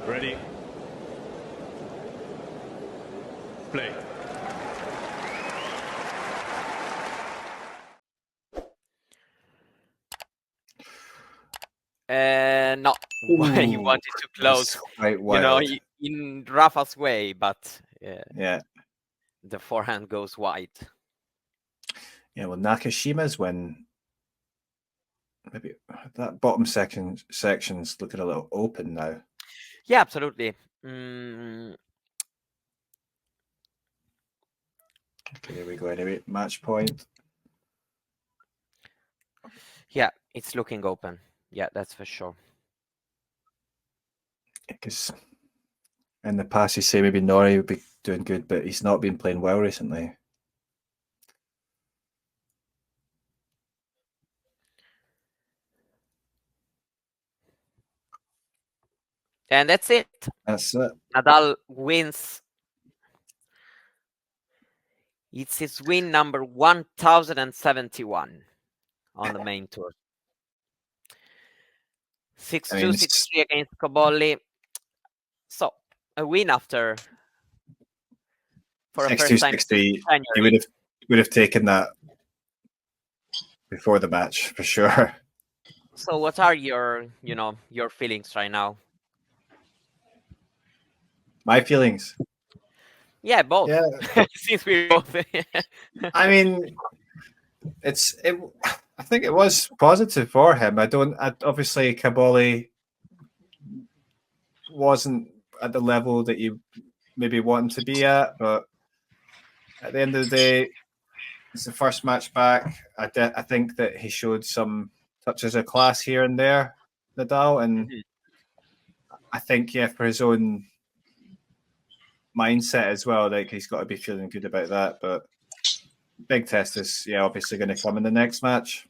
Ready. Play. No, he wanted to close, quite wild. in Rafa's way, but Yeah. the forehand goes wide. Yeah, well, Nakashima's win. Maybe that bottom section's looking a little open now. Yeah, absolutely. Okay, there we go. Anyway, match point. Yeah, it's looking open. Yeah, that's for sure. Because in the past, you say maybe Norrie would be doing good, but he's not been playing well recently. And that's it. That's it. Nadal wins. It's his win number 1071 on the main tour. 6-2, 6-3 against Cobolli. So a win after for a first time 60. You would have taken that before the match for sure. So what are your feelings right now? My feelings. Yeah, both. Yeah. Since we both. I mean, I think it was positive for him. Obviously Cobolli wasn't at the level that you maybe want him to be at, but at the end of the day, it's the first match back. I think that he showed some touches of class here and there, Nadal, and I think for his own mindset as well, like he's got to be feeling good about that. But big test is obviously going to come in the next match.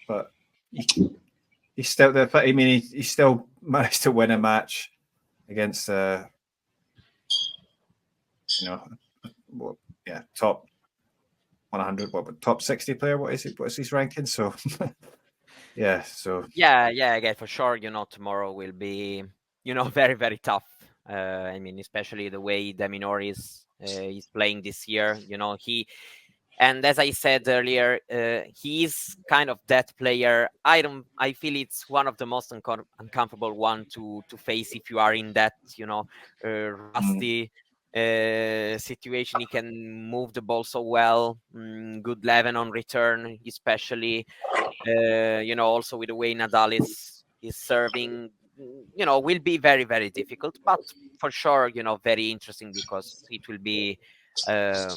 But he's still there. I mean, he still managed to win a match against top 100, top 60 player. What is it? What's his ranking? So yeah, again, for sure, tomorrow will be very, very tough. I mean, especially the way Minaur is playing this year. And as I said earlier, he's kind of that player. I feel it's one of the most uncomfortable one to face if you are in that rusty situation. He can move the ball so well, good 11 on return, especially also with the way Nadal is serving, will be very, very difficult, but for sure, very interesting because it will be a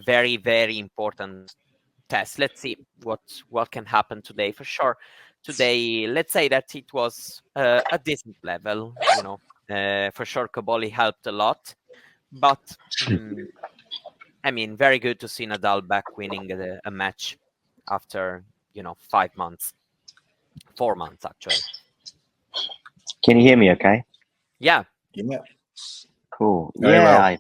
very, very important test. Let's see what can happen today. For sure, today, let's say that it was a decent level. For sure, Cobolli helped a lot, but I mean, very good to see Nadal back winning a match after 5 months, 4 months actually. Can you hear me? Okay. Yeah. Cool. Very well. I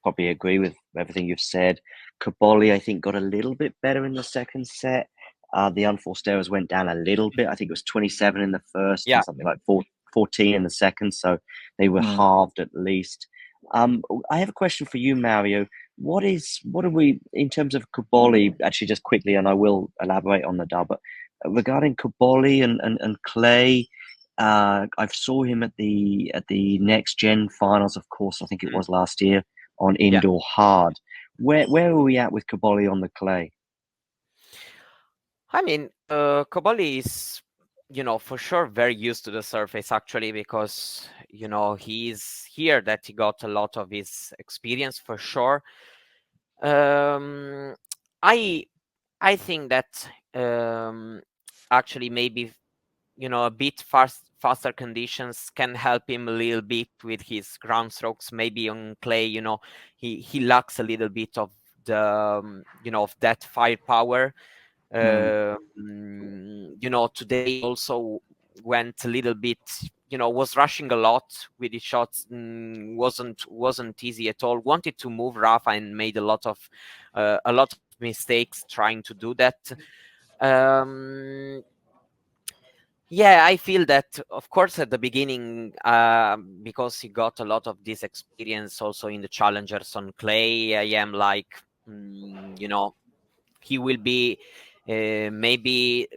probably agree with everything you've said. Cobolli, I think, got a little bit better in the second set. The unforced errors went down a little bit. I think it was 27 in the first and something like 14 in the second. So they were halved at least. I have a question for you, Mario. What are we, in terms of Cobolli, actually just quickly, and I will elaborate on Nadal, but regarding Cobolli and Clay, I saw him at the next gen finals, of course, I think it was last year on indoor hard. Where are we at with Cobolli on the clay? I mean, Cobolli is, for sure very used to the surface actually, because, he's here that he got a lot of his experience for sure. I think that actually maybe, a bit faster conditions can help him a little bit with his ground strokes. Maybe on clay, he lacks a little bit of the, of that firepower. Today also went a little bit, was rushing a lot with his shots. Wasn't easy at all. Wanted to move Rafa and made a lot of mistakes trying to do that. Yeah, I feel that, of course, at the beginning, because he got a lot of this experience also in the challengers on clay, I am like, he will be maybe,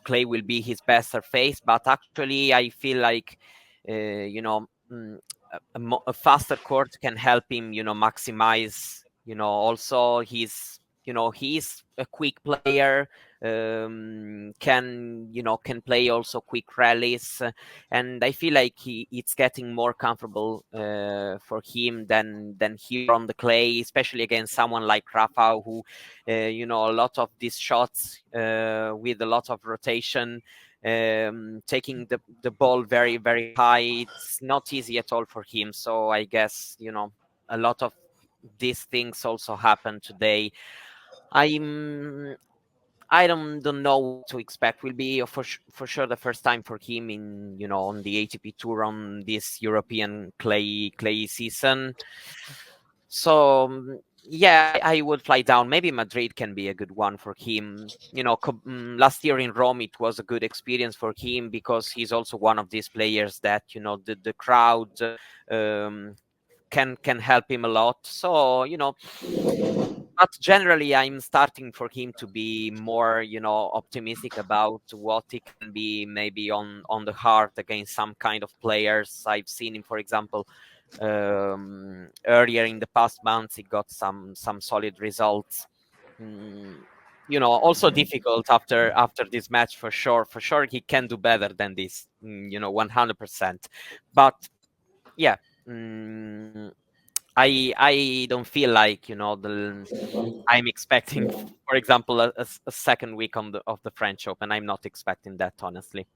clay will be his best surface, but actually I feel like, a faster court can help him, maximize, also he's a quick player, can play also quick rallies, and I feel like it's getting more comfortable for him than here on the clay, especially against someone like Rafa, who a lot of these shots with a lot of rotation, taking the ball very, very high. It's not easy at all for him. So I guess, a lot of these things also happen today. I'm I don't know what to expect. Will be for sure the first time for him in on the ATP Tour on this European clay season. So yeah, I would fly down. Maybe Madrid can be a good one for him. Last year in Rome it was a good experience for him because he's also one of these players that the crowd um, can help him a lot. So but generally I'm starting for him to be more optimistic about what he can be maybe on the hard against some kind of players. I've seen him, for example, earlier in the past months he got some solid results. Mm, also difficult after this match for sure he can do better than this, 100%. But yeah, mm, I don't feel like I'm expecting, for example, a second week of the French Open. I'm not expecting that, honestly.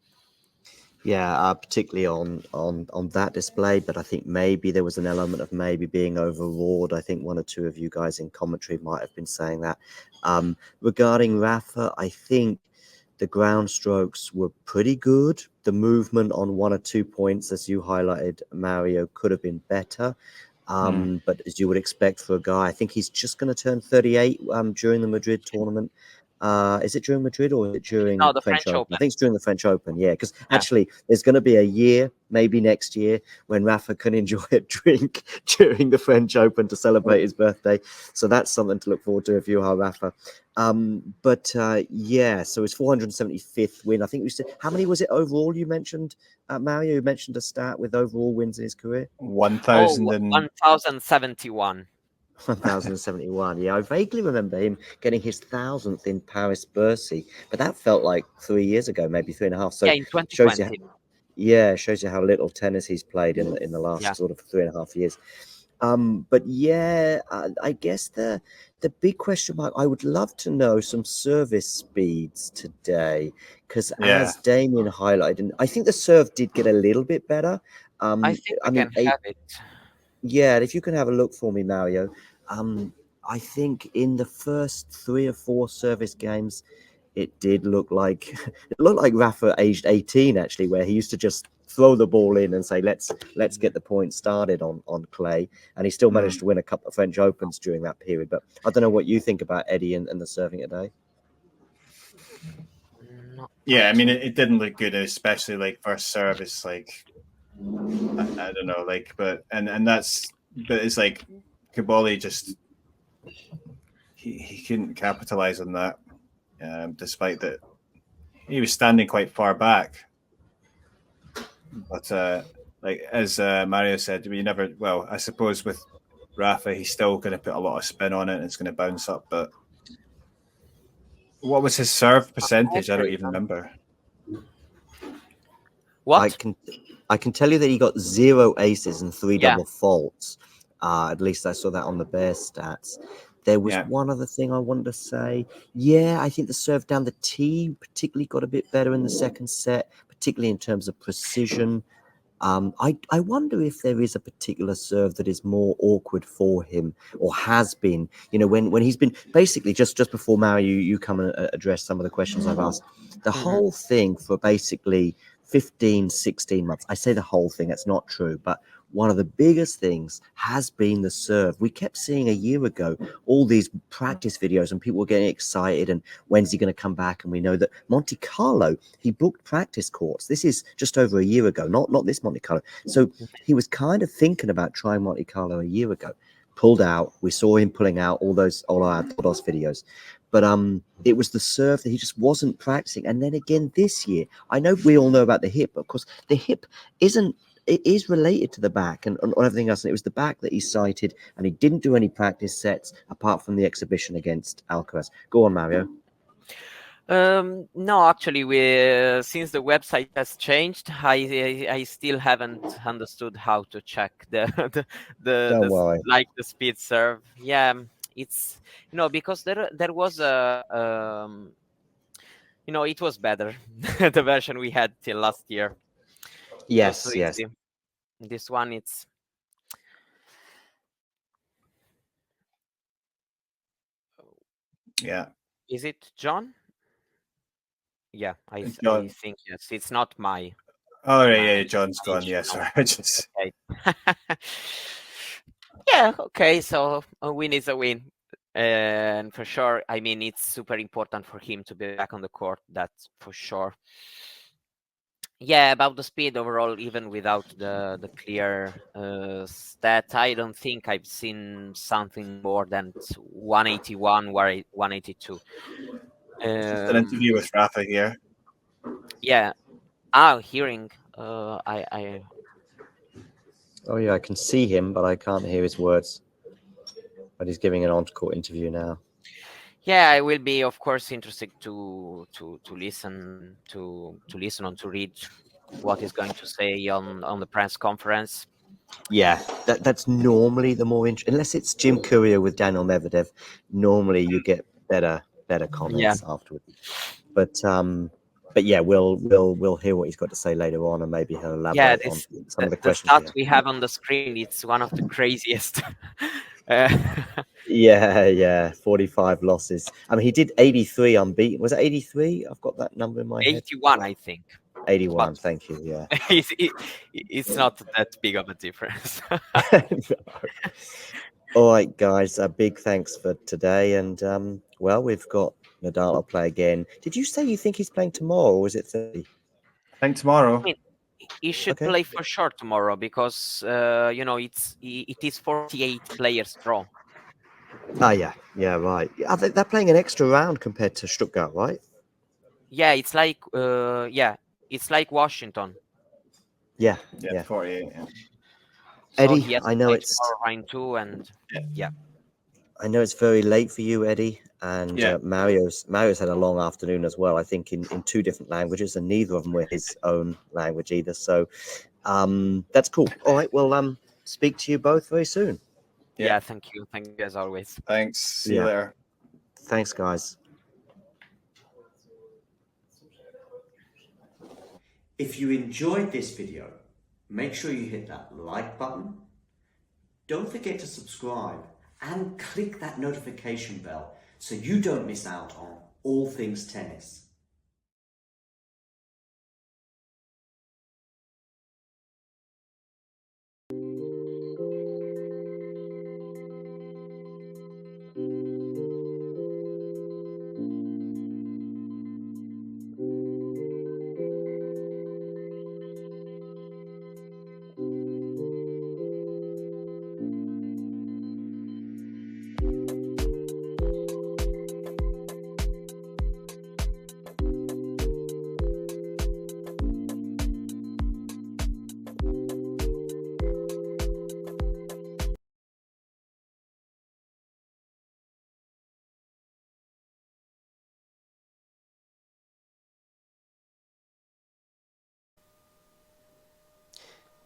Yeah, particularly on that display, but I think maybe there was an element of maybe being overawed. I think one or two of you guys in commentary might have been saying that. Regarding Rafa, I think the ground strokes were pretty good. The movement on 1 or 2 points, as you highlighted, Mario, could have been better. But as you would expect for a guy, I think he's just going to turn 38 during the Madrid tournament. Is it during Madrid or is it during No, the French French Open? I Open. think it's during the French Open, yeah. Because Yeah. actually, there's going to be a year, maybe next year, when Rafa can enjoy a drink during the French Open to celebrate his birthday. So that's something to look forward to if you are Rafa. Yeah, so his 475th win. I think we said, how many was it overall you mentioned, Mario? You mentioned a stat with overall wins in his career. 1071. 1071. Yeah, I vaguely remember him getting his 1000th in Paris Bercy, but that felt like 3 years ago, maybe 3.5. So Yeah, in shows 2020. you, shows you how little tennis he's played in the last sort of 3.5 years. But yeah, I guess the big question mark, I would love to know some service speeds today, because as Damien highlighted, and I think the serve did get a little bit better. I think we can have it. Yeah, if you can have a look for me, Mario. I think in the first 3 or 4 service games, it did look like Rafa aged 18 actually, where he used to just throw the ball in and say let's get the point started on clay, and he still managed to win a couple of French Opens during that period. But I don't know what you think about Eddie and the serving today. Yeah, I mean it didn't look good, especially like first service, like I don't know, like but it's like Cobolli just he couldn't capitalize on that, despite that he was standing quite far back. But like as Mario said, we never. Well, I suppose with Rafa, he's still going to put a lot of spin on it, and it's going to bounce up. But what was his serve percentage? I don't even remember. What? I can tell you that he got 0 aces and 3 double faults. At least I saw that on the Bear stats. There was one other thing I wanted to say. Yeah, I think the serve down the tee particularly got a bit better in the second set, particularly in terms of precision. I wonder if there is a particular serve that is more awkward for him, or has been. When he's been basically just before Mario, you come and address some of the questions I've asked. The whole thing for basically 15, 16 months. I say the whole thing, that's not true, but one of the biggest things has been the serve. We kept seeing a year ago all these practice videos and people were getting excited and when's he going to come back? And we know that Monte Carlo, he booked practice courts. This is just over a year ago, not this Monte Carlo. So he was kind of thinking about trying Monte Carlo a year ago. Pulled out. We saw him pulling out all our Todos videos. But it was the serve that he just wasn't practicing. And then again this year, I know we all know about the hip, but of course the hip it is related to the back and everything else. And it was the back that he cited, and he didn't do any practice sets apart from the exhibition against Alcaraz. Go on, Mario. No, actually, we since the website has changed, I still haven't understood how to check Don't worry. like the speed serve. Yeah, it's because there was a it was better the version we had till last year. Yes, So yes. easy. This one, it's Yeah. is it John? Yeah, I John. think yes. It's not my. Oh, right, my yeah, John's gone. Yeah, sorry. I just... Okay. Yeah. Okay. So a win is a win, and for sure. I mean, it's super important for him to be back on the court. That's for sure. Yeah, about the speed overall, even without the clear stat, I don't think I've seen something more than 181 or 182. Just an interview with Rafa here. Yeah. Hearing. I. Oh yeah, I can see him, but I can't hear his words. But he's giving an on-court interview now. Yeah, I will be, of course, interested to listen to listen and to read what he's going to say on the press conference. Yeah, that's normally the more interesting, unless it's Jim Courier with Daniel Medvedev. Normally, you get better comments afterwards. But yeah, we'll hear what he's got to say later on, and maybe he'll elaborate on some of the questions. The stats we have on the screen, it's one of the craziest. Yeah, 45 losses. I mean, he did 83 unbeaten. Was it 83? I've got that number in my head. 81, I think. 81. But thank you. Yeah, it's not that big of a difference. No. All right, guys. A big thanks for today, and well, we've got Nadal to play again. Did you say you think he's playing tomorrow, or was it 30? I think tomorrow. I mean, he should Okay. play for sure tomorrow because it is 48 players draw. Yeah, right. They're playing an extra round compared to Stuttgart, right? Yeah, it's like it's like Washington. Yeah. 48. Yeah. So Eddie, he has I to know play it's tomorrow round 2, and yeah. I know it's very late for you, Eddie, and Mario's had a long afternoon as well. I think in 2 different languages, and neither of them were his own language either. So, that's cool. All right, well, speak to you both very soon. Yeah, thank you as always. Thanks. See you later. Thanks, guys. If you enjoyed this video, make sure you hit that like button. Don't forget to subscribe and click that notification bell so you don't miss out on all things tennis.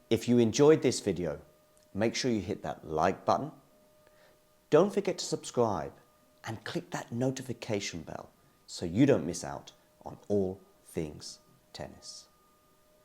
If you enjoyed this video, make sure you hit that like button. Don't forget to subscribe and click that notification bell so you don't miss out on all things tennis.